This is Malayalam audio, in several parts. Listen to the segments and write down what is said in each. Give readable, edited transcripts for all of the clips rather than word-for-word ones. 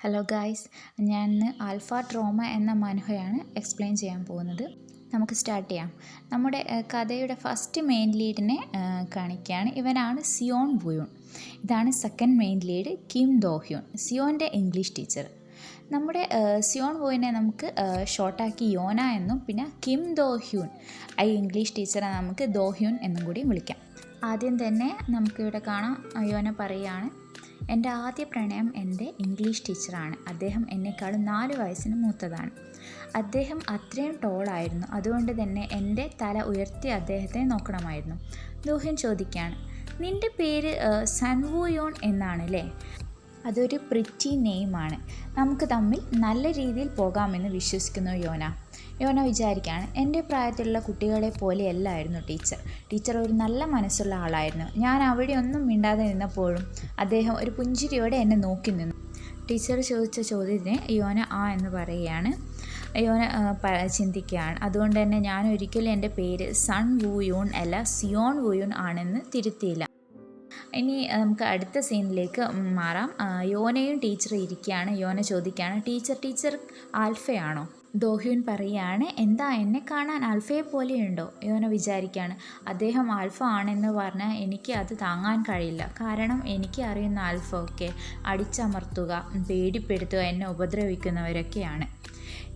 ഹലോ ഗായ്സ്, ഞാൻ ഇന്ന് ആൽഫ ട്രോമ എന്ന മനോഹയാണ് എക്സ്പ്ലെയിൻ ചെയ്യാൻ പോകുന്നത്. നമുക്ക് സ്റ്റാർട്ട് ചെയ്യാം. നമ്മുടെ കഥയുടെ ഫസ്റ്റ് മെയിൻ ലീഡിനെ കാണിക്കുകയാണ്. ഇവനാണ് സിയോൺ വുയൂൺ. ഇതാണ് സെക്കൻഡ് മെയിൻ ലീഡ് കിം ദോ ഹ്യൂൺ, സിയോൻ്റെ ഇംഗ്ലീഷ് ടീച്ചർ. നമ്മുടെ സിയോൺ വുയൂനെ നമുക്ക് ഷോർട്ടാക്കി യോന എന്നും പിന്നെ കിം ദോ ഹ്യൂൺ ഈ ഇംഗ്ലീഷ് ടീച്ചറെ നമുക്ക് ദോ ഹ്യൂൺ എന്നും കൂടി വിളിക്കാം. ആദ്യം തന്നെ നമുക്കിവിടെ കാണാം, യോന പറയുകയാണ്, എൻ്റെ ആദ്യ പ്രണയം എൻ്റെ ഇംഗ്ലീഷ് ടീച്ചറാണ്. അദ്ദേഹം എന്നെക്കാളും 4 വയസ്സിന് മൂത്തതാണ്. അദ്ദേഹം അത്രയും ടോളായിരുന്നു. അതുകൊണ്ട് തന്നെ എൻ്റെ തല ഉയർത്തി അദ്ദേഹത്തെ നോക്കണമായിരുന്നു. ദോഹ്യൻ ചോദിക്കുകയാണ്, നിൻ്റെ പേര് സൺവുയോൺ എന്നാണല്ലേ? അതൊരു പ്രിറ്റി നെയിമാണ്. നമുക്ക് തമ്മിൽ നല്ല രീതിയിൽ പോകാമെന്ന് വിശ്വസിക്കുന്നു യോന. യോന വിചാരിക്കുകയാണ്, എൻ്റെ പ്രായത്തിലുള്ള കുട്ടികളെ പോലെയല്ലായിരുന്നു ടീച്ചർ ഒരു നല്ല മനസ്സുള്ള ആളായിരുന്നു. ഞാൻ അവിടെ ഒന്നും മിണ്ടാതെ നിന്നപ്പോഴും അദ്ദേഹം ഒരു പുഞ്ചിരിയോടെ എന്നെ നോക്കി നിന്നു. ടീച്ചർ ചോദിച്ച ചോദ്യത്തിന് യോന എന്ന് പറയുകയാണ്. യോന ചിന്തിക്കുകയാണ്, അതുകൊണ്ട് തന്നെ ഞാൻ ഒരിക്കലും എൻ്റെ പേര് സൺ വുയൂൺ അല്ല സിയോൺ വുയൂൺ ആണെന്ന് തിരുത്തിയില്ല. ഇനി നമുക്ക് അടുത്ത സീനിലേക്ക് മാറാം. യോനയും ടീച്ചറും ഇരിക്കുകയാണ്. യോന ചോദിക്കുകയാണ്, ടീച്ചർ ആൽഫയാണോ? ദോഹ്യൂൻ പറയുകയാണ്, എന്താ എന്നെ കാണാൻ ആൽഫയെ പോലെയുണ്ടോ? യോന വിചാരിക്കുകയാണ്, അദ്ദേഹം ആൽഫ ആണെന്ന് പറഞ്ഞാൽ എനിക്ക് അത് താങ്ങാൻ കഴിയില്ല. കാരണം എനിക്ക് അറിയുന്ന ആൽഫ ഒക്കെ അടിച്ചമർത്തുക, പേടിപ്പെടുത്തുക, എന്നെ ഉപദ്രവിക്കുന്നവരൊക്കെയാണ്.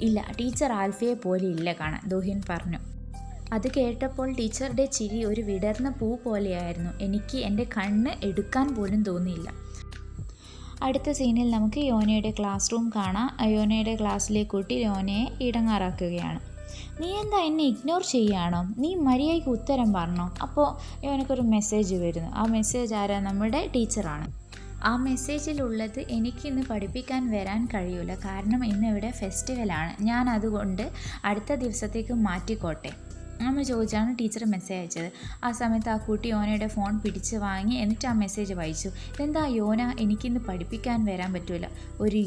ഇല്ല, ടീച്ചർ ആൽഫയെ പോലെ ഇല്ല കാണാൻ, ദോഹ്യൂൻ പറഞ്ഞു. അത് കേട്ടപ്പോൾ ടീച്ചറുടെ ചിരി ഒരു വിടർന്ന പൂ പോലെയായിരുന്നു. എനിക്ക് എൻ്റെ കണ്ണ് എടുക്കാൻ പോലും തോന്നിയില്ല. അടുത്ത സീനിൽ നമുക്ക് യോനയുടെ ക്ലാസ് റൂം കാണാം. യോനയുടെ ക്ലാസ്സിലേക്ക് കൂട്ടി യോനയെ ഇടങ്ങാറാക്കുകയാണ്. നീ എന്താ എന്നെ ഇഗ്നോർ ചെയ്യുകയാണോ? നീ മര്യാദയ്ക്ക് ഉത്തരം പറഞ്ഞോ? അപ്പോൾ യോനക്കൊരു മെസ്സേജ് വരുന്നു. ആ മെസ്സേജ് ആരാ? നമ്മുടെ ടീച്ചറാണ്. ആ മെസ്സേജിലുള്ളത്, എനിക്കിന്ന് പഠിപ്പിക്കാൻ വരാൻ കഴിയില്ല, കാരണം ഇന്നിവിടെ ഫെസ്റ്റിവലാണ്. ഞാൻ അതുകൊണ്ട് അടുത്ത ദിവസത്തേക്ക് മാറ്റിക്കോട്ടെ എന്ന് ചോദിച്ചാണ് ടീച്ചർ മെസ്സേജ് അയച്ചത്. ആ സമയത്ത് ആ കുട്ടി യോനയുടെ ഫോൺ പിടിച്ച് വാങ്ങി, എന്നിട്ട് ആ മെസ്സേജ് വായിച്ചു. ഇതെന്താ യോന, എനിക്കിന്ന് പഠിപ്പിക്കാൻ വരാൻ പറ്റില്ല. ഒരു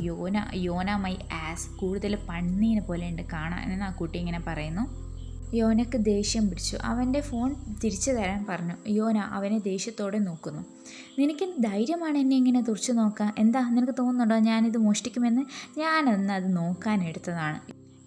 യോന മൈ ആസ്, കൂടുതൽ പണ്ണീനെ പോലെ ഉണ്ട് കാണാൻ എന്ന് ആ കുട്ടി ഇങ്ങനെ പറയുന്നു. യോനക്ക് ദേഷ്യം പിടിച്ചു. അവൻ്റെ ഫോൺ തിരിച്ചു തരാൻ പറഞ്ഞു. യോന അവനെ ദേഷ്യത്തോടെ നോക്കുന്നു. നിനക്ക് ധൈര്യമാണ് എന്നെ ഇങ്ങനെ തുറച്ചു നോക്കാൻ? എന്താ നിനക്ക് തോന്നുന്നുണ്ടോ ഞാനിത് മോഷ്ടിക്കുമെന്ന്? ഞാനൊന്ന് അത് നോക്കാൻ എടുത്തതാണ്.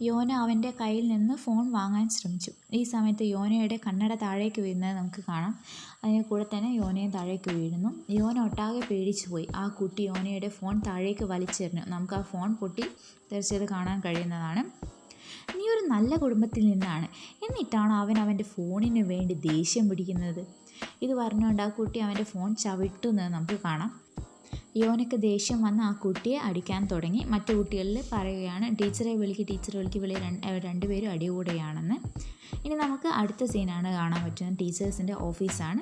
യോന അവൻ്റെ കയ്യിൽ നിന്ന് ഫോൺ വാങ്ങാൻ ശ്രമിച്ചു. ഈ സമയത്ത് യോനയുടെ കണ്ണട താഴേക്ക് വീഴുന്നത് നമുക്ക് കാണാം. അതിന് കൂടെ തന്നെ യോനയും താഴേക്ക് വീഴുന്നു. യോന ഒട്ടാകെ പേടിച്ചു പോയി. ആ കുട്ടി യോനയുടെ ഫോൺ താഴേക്ക് വലിച്ചെറിഞ്ഞു. നമുക്ക് ആ ഫോൺ പൊട്ടി തെറിച്ചത് കാണാൻ കഴിയുന്നതാണ്. നീ ഒരു നല്ല കുടുംബത്തിൽ നിന്നാണ്, എന്നിട്ടാണ് അവൻ്റെ ഫോണിന് വേണ്ടി ദേഷ്യം പിടിക്കുന്നത്. ഇത് പറഞ്ഞുകൊണ്ട് ആ കുട്ടി അവൻ്റെ ഫോൺ ചവിട്ടുന്നത് നമുക്ക് കാണാം. യോനക്ക് ദേഷ്യം വന്ന് ആ കുട്ടിയെ അടിക്കാൻ തുടങ്ങി. മറ്റു കുട്ടികളിൽ പറയുകയാണ്, ടീച്ചറെ വിളിക്ക് വിളി, രണ്ടുപേരും അടികൂടുകയാണെന്ന്. ഇനി നമുക്ക് അടുത്ത സീനാണ് കാണാൻ പറ്റുന്നത്. ടീച്ചേഴ്സിൻ്റെ ഓഫീസാണ്.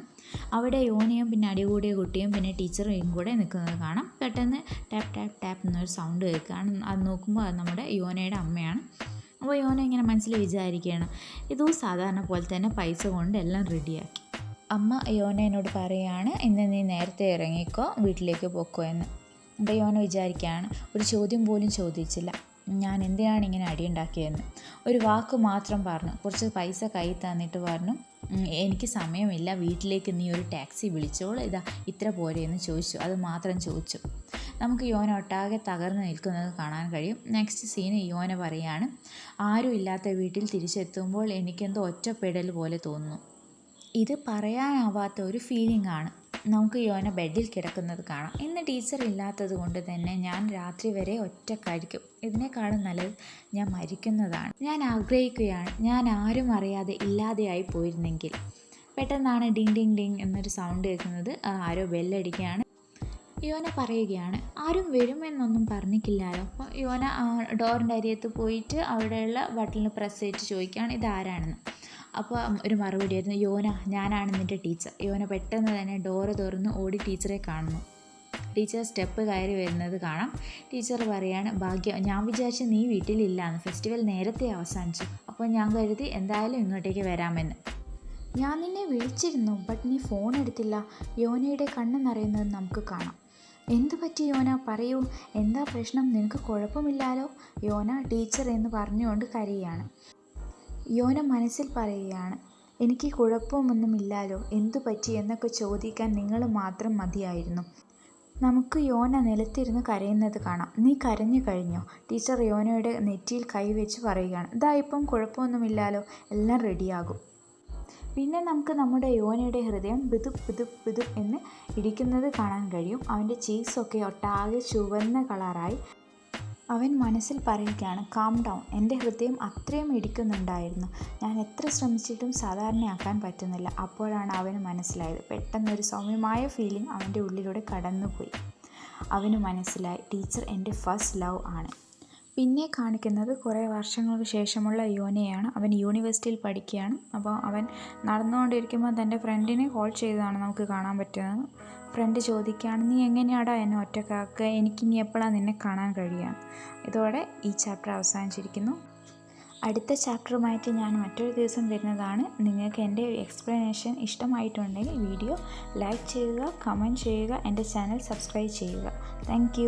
അവിടെ യോനയും പിന്നെ അടികൂടിയ കുട്ടിയും പിന്നെ ടീച്ചറും കൂടെ നിൽക്കുന്നത് കാണാം. പെട്ടെന്ന് ടാപ്പ് ടാപ്പ് ടാപ്പ് എന്നൊരു സൗണ്ട് കേൾക്കുകയാണ്. അത് നോക്കുമ്പോൾ അത് നമ്മുടെ യോനയുടെ അമ്മയാണ്. അപ്പോൾ യോന ഇങ്ങനെ മനസ്സിൽ വിചാരിക്കുകയാണ്, ഇതും സാധാരണ പോലെ തന്നെ പൈസ കൊണ്ട് എല്ലാം റെഡിയാക്കി. അമ്മ യോനയോട് പറയുകയാണ്, ഇന്ന് നീ നേരത്തെ ഇറങ്ങിക്കോ, വീട്ടിലേക്ക് പോക്കോ എന്ന്. അപ്പോൾ യോന വിചാരിക്കുകയാണ്, ഒരു ചോദ്യം പോലും ചോദിച്ചില്ല, ഞാൻ എന്തിനാണ് ഇങ്ങനെ അടിയുണ്ടാക്കിയതെന്ന്. ഒരു വാക്ക് മാത്രം പറഞ്ഞു. കുറച്ച് പൈസ കയ്യിൽ തന്നിട്ട് പറഞ്ഞു, എനിക്ക് സമയമില്ല, വീട്ടിലേക്ക് നീ ഒരു ടാക്സി വിളിച്ചോളൂ, ഇതാ ഇത്ര പോരെയെന്ന് ചോദിച്ചു. അത് മാത്രം ചോദിച്ചു. നമുക്ക് യോന ഒട്ടാകെ തകർന്ന് നിൽക്കുന്നത് കാണാൻ കഴിയും. നെക്സ്റ്റ് സീന് യോന പറയുകയാണ്, ആരും ഇല്ലാത്ത വീട്ടിൽ തിരിച്ചെത്തുമ്പോൾ എനിക്കെന്തോ ഒറ്റപ്പെടൽ പോലെ തോന്നുന്നു. ഇത് പറയാനാവാത്ത ഒരു ഫീലിംഗ് ആണ്. നമുക്ക് യോന ബെഡിൽ കിടക്കുന്നത് കാണാം. ഇന്ന് ടീച്ചർ ഇല്ലാത്തത് കൊണ്ട് തന്നെ ഞാൻ രാത്രി വരെ ഒറ്റക്കായിരിക്കും. ഇതിനേക്കാളും നല്ലത് ഞാൻ മരിക്കുന്നതാണ്. ഞാൻ ആഗ്രഹിക്കുകയാണ്, ഞാൻ ആരും അറിയാതെ ഇല്ലാതെയായി പോയിരുന്നെങ്കിൽ. പെട്ടെന്നാണ് ഡിങ് ഡിങ് ഡിങ് എന്നൊരു സൗണ്ട് കേൾക്കുന്നത്. ആരോ ബെല്ലടിക്കുകയാണ്. യോന പറയുകയാണ്, ആരും വരുമെന്നൊന്നും പറഞ്ഞിട്ടില്ലല്ലോ. അപ്പോൾ യോന ഡോറിൻ്റെ അരിയത്ത് പോയിട്ട് അവിടെയുള്ള ബട്ടണിൽ പ്രസ് ചെയ്തിട്ട് ചോദിക്കുകയാണ്, ഇതാരാണെന്ന്. അപ്പോൾ ഒരു മറുപടി ആയിരുന്നു, യോന, ഞാനാണ് നിൻ്റെ ടീച്ചർ. യോന പെട്ടെന്ന് തന്നെ ഡോറ് തുറന്ന് ഓടി ടീച്ചറെ കാണുന്നു. ടീച്ചർ സ്റ്റെപ്പ് കയറി വരുന്നത് കാണാം. ടീച്ചർ പറയാണ്, ഭാഗ്യം, ഞാൻ വിചാരിച്ചു നീ വീട്ടിലില്ലാന്ന്, ഫെസ്റ്റിവൽ നേരത്തെ അവസാനിച്ചു. അപ്പോൾ ഞാൻ കരുതി എന്തായാലും ഇങ്ങോട്ടേക്ക് വരാമെന്ന്. ഞാൻ നിന്നെ വിളിച്ചിരുന്നു, ബട്ട് നീ ഫോൺ എടുത്തില്ല. യോനയുടെ കണ്ണ് നിറയുന്നത് നമുക്ക് കാണാം. എന്തു പറ്റി യോന, പറയൂ, എന്താ പ്രശ്നം? നിനക്ക് കുഴപ്പമില്ലാലോ? യോന ടീച്ചർ എന്ന് പറഞ്ഞുകൊണ്ട് കരയുകയാണ്. യോന മനസ്സിൽ പറയുകയാണ്, എനിക്ക് കുഴപ്പമൊന്നുമില്ലാലോ, എന്തു പറ്റി എന്നൊക്കെ ചോദിക്കാൻ നിങ്ങൾ മാത്രം മതിയായിരുന്നു. നമുക്ക് യോന നിലത്തിരുന്ന് കരയുന്നത് കാണാം. നീ കരഞ്ഞു കഴിഞ്ഞോ? ടീച്ചർ യോനയുടെ നെറ്റിയിൽ കൈവച്ച് പറയുകയാണ്. ഇതാ ഇപ്പം കുഴപ്പമൊന്നുമില്ലല്ലോ, എല്ലാം റെഡിയാകും. പിന്നെ നമുക്ക് നമ്മുടെ യോനയുടെ ഹൃദയം ബിദും ബിദും ബിദും എന്ന് ഇടിക്കുന്നത് കാണാൻ കഴിയും. അവൻ്റെ ചീക്സൊക്കെ ഒട്ടാകെ ചുവന്ന കളറായി. അവൻ മനസ്സിൽ പറയുകയാണ്, കാം ഡൗൺ, എൻ്റെ ഹൃദയം അത്രയും ഇടിക്കുന്നുണ്ടായിരുന്നു. ഞാൻ എത്ര ശ്രമിച്ചിട്ടും സാധാരണയാക്കാൻ പറ്റുന്നില്ല. അപ്പോഴാണ് അവന് മനസ്സിലായത്. പെട്ടെന്നൊരു സൗമ്യമായ ഫീലിംഗ് അവൻ്റെ ഉള്ളിലൂടെ കടന്നുപോയി. അവന് മനസ്സിലായി, ടീച്ചർ എൻ്റെ ഫസ്റ്റ് ലവ് ആണ്. പിന്നെ കാണിക്കുന്നത് കുറേ വർഷങ്ങൾക്ക് ശേഷമുള്ള യോനയാണ്. അവൻ യൂണിവേഴ്സിറ്റിയിൽ പഠിക്കുകയാണ്. അപ്പോൾ അവൻ നടന്നുകൊണ്ടിരിക്കുമ്പോൾ തൻ്റെ ഫ്രണ്ടിനെ കോൾ ചെയ്തതാണ് നമുക്ക് കാണാൻ പറ്റുന്നത്. ഫ്രണ്ട് ചോദിക്കുകയാണ്, നീ എങ്ങനെയാടാ എന്നെ ഒറ്റക്കാക്കുക? എനിക്കിനി എപ്പോഴാണ് നിന്നെ കാണാൻ കഴിയുക? ഇതോടെ ഈ ചാപ്റ്റർ അവസാനിച്ചിരിക്കുന്നു. അടുത്ത ചാപ്റ്ററുമായിട്ട് ഞാൻ മറ്റൊരു ദിവസം വരുന്നതാണ്. നിങ്ങൾക്ക് എൻ്റെ എക്സ്പ്ലനേഷൻ ഇഷ്ടമായിട്ടുണ്ടെങ്കിൽ വീഡിയോ ലൈക്ക് ചെയ്യുക, കമൻറ്റ് ചെയ്യുക, എൻ്റെ ചാനൽ സബ്സ്ക്രൈബ് ചെയ്യുക. താങ്ക്